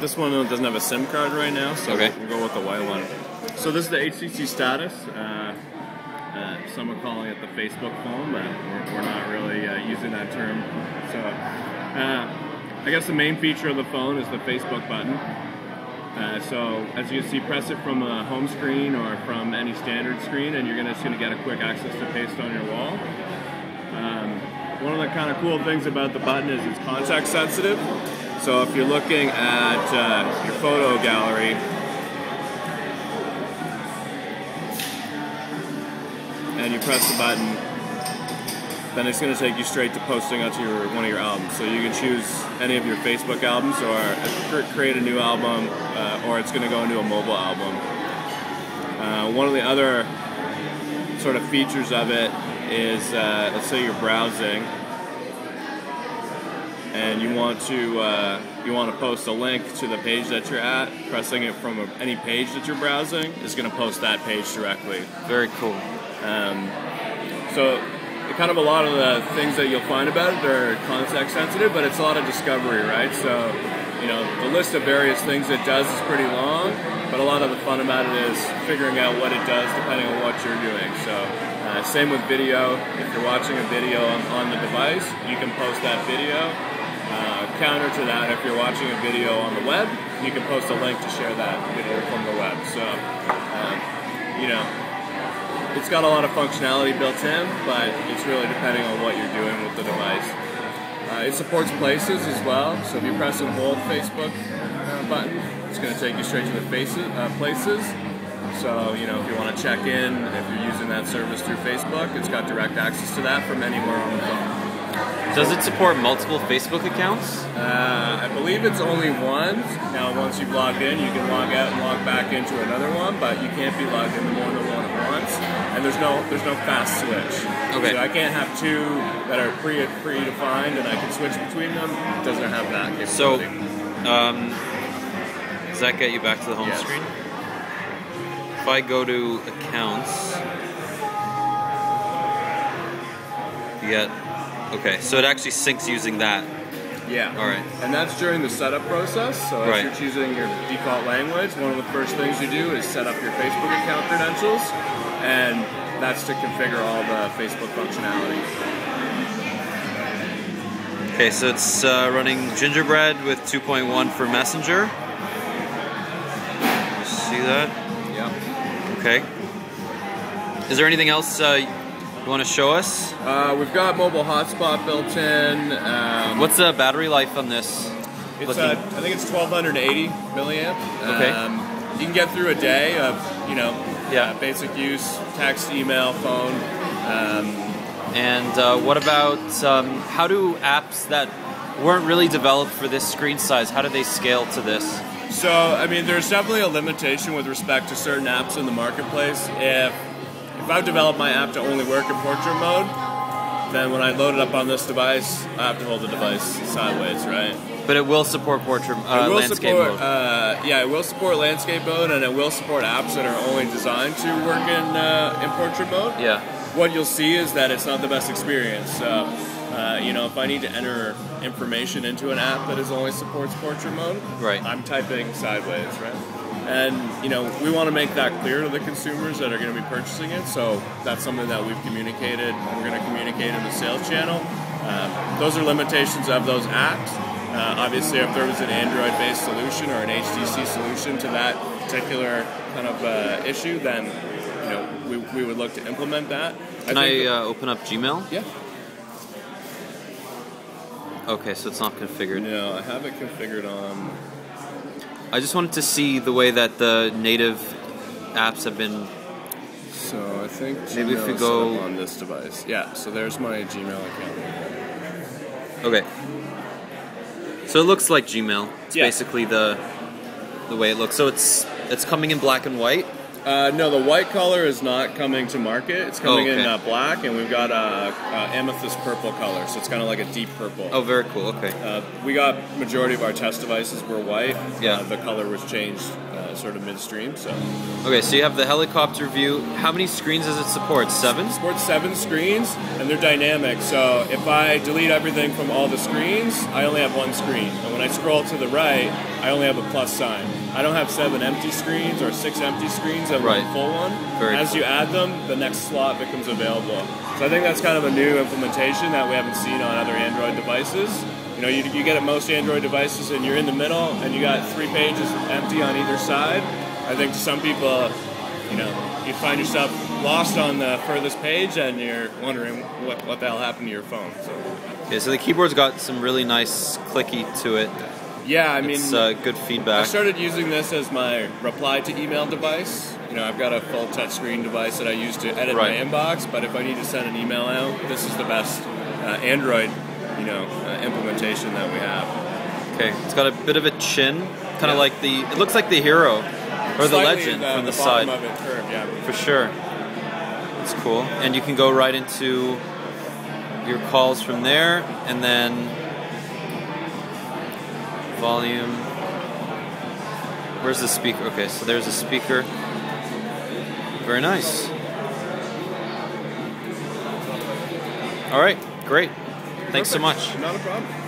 This one doesn't have a SIM card right now, so okay. we'll go with the white one. So this is the HTC Status. Some are calling it the Facebook phone, but we're not really using that term. So I guess the main feature of the phone is the Facebook button. So as you can see, press it from a home screen or from any standard screen, and you're just going to get a quick access to paste on your wall. One of the kind of cool things about the button is it's context sensitive. So if you're looking at your photo gallery, and you press the button, then it's going to take you straight to posting onto one of your albums. So you can choose any of your Facebook albums, or create a new album, or it's going to go into a mobile album. One of the other sort of features of it is, let's say you're browsing, and you want to post a link to the page that you're at. Pressing it from any page that you're browsing is going to post that page directly. Very cool. So kind of a lot of the things that you'll find about it are context sensitive, but it's a lot of discovery, right? So, you know, the list of various things it does is pretty long, but a lot of the fun about it is figuring out what it does depending on what you're doing. So same with video. If you're watching a video on the device, you can post that video. Counter to that, if you're watching a video on the web, you can post a link to share that video from the web. So, you know, it's got a lot of functionality built in, but it's really depending on what you're doing with the device. It supports places as well, so if you press and hold Facebook button, it's going to take you straight to the places. So, you know, if you want to check in, if you're using that service through Facebook, it's got direct access to that from anywhere on the phone. Does it support multiple Facebook accounts? I believe it's only one. Now, once you've logged in, you can log out and log back into another one, but you can't be logged into more than one at once. And there's no fast switch. Okay. So I can't have two that are predefined, and I can switch between them. It doesn't have that capability. So, does that get you back to the home screen? If I go to accounts, you get. Okay, so it actually syncs using that. Yeah. All right. And that's during the setup process. So as you're choosing your default language, one of the first things you do is set up your Facebook account credentials, and that's to configure all the Facebook functionality. Okay, so it's running Gingerbread with 2.1 for Messenger. You see that? Yeah. Okay. Is there anything else you want to show us? We've got mobile hotspot built in. What's the battery life on this? It's I think it's 1280 milliamp. Okay. You can get through a day of, you know, basic use, text, email, phone. And what about how do apps that weren't really developed for this screen size, how do they scale to this? So, I mean, there's definitely a limitation with respect to certain apps in the marketplace. If I've developed my app to only work in portrait mode, then when I load it up on this device, I have to hold the device sideways, right? But it will support portrait landscape mode. Yeah, it will support landscape mode, and it will support apps that are only designed to work in portrait mode. Yeah. What you'll see is that it's not the best experience. So, you know, if I need to enter information into an app that only supports portrait mode, I'm typing sideways, right? And, you know, we want to make that clear to the consumers that are going to be purchasing it, so that's something that we've communicated, and we're going to communicate in the sales channel. Those are limitations of those apps. Obviously, if there was an Android-based solution or an HTC solution to that particular kind of issue, then, you know, we would look to implement that. Can I open up Gmail? Yeah. Okay, so it's not configured. No, I have it configured on... I just wanted to see the way that the native apps have been. So I think Gmail maybe if we go on this device. Yeah, so there's my Gmail account. Okay. So it looks like Gmail. It's basically the way it looks. So it's coming in black and white. No, the white color is not coming to market. It's coming okay. in black, and we've got a amethyst purple color, so it's kind of like a deep purple. Oh, very cool. Okay. We got majority of our test devices were white. Yeah. The color was changed sort of midstream. So. Okay, so you have the helicopter view. How many screens does it support? 7? It supports 7 screens, and they're dynamic. So if I delete everything from all the screens, I only have 1 screen. And when I scroll to the right, I only have a plus sign. I don't have 7 empty screens or 6 empty screens and right. 1 full one. Very As cool. you add them, the next slot becomes available. So I think that's kind of a new implementation that we haven't seen on other Android devices. You know, you get at most Android devices and you're in the middle and you got 3 pages empty on either side. I think some people, you know, you find yourself lost on the furthest page and you're wondering what the hell happened to your phone. So. Okay, so the keyboard's got some really nice clicky to it. Yeah, I mean, it's good feedback. I started using this as my reply to email device. You know, I've got a full touchscreen device that I use to edit my inbox, but if I need to send an email out, this is the best Android, implementation that we have. Okay, it's got a bit of a chin, kind of like it looks like the Hero or the Legend from the side. Of it curved, yeah. For sure. It's cool, and you can go right into your calls from there, and then volume. Where's the speaker? Okay, so there's a speaker. Very nice. All right, great. Thanks so much. Not a problem.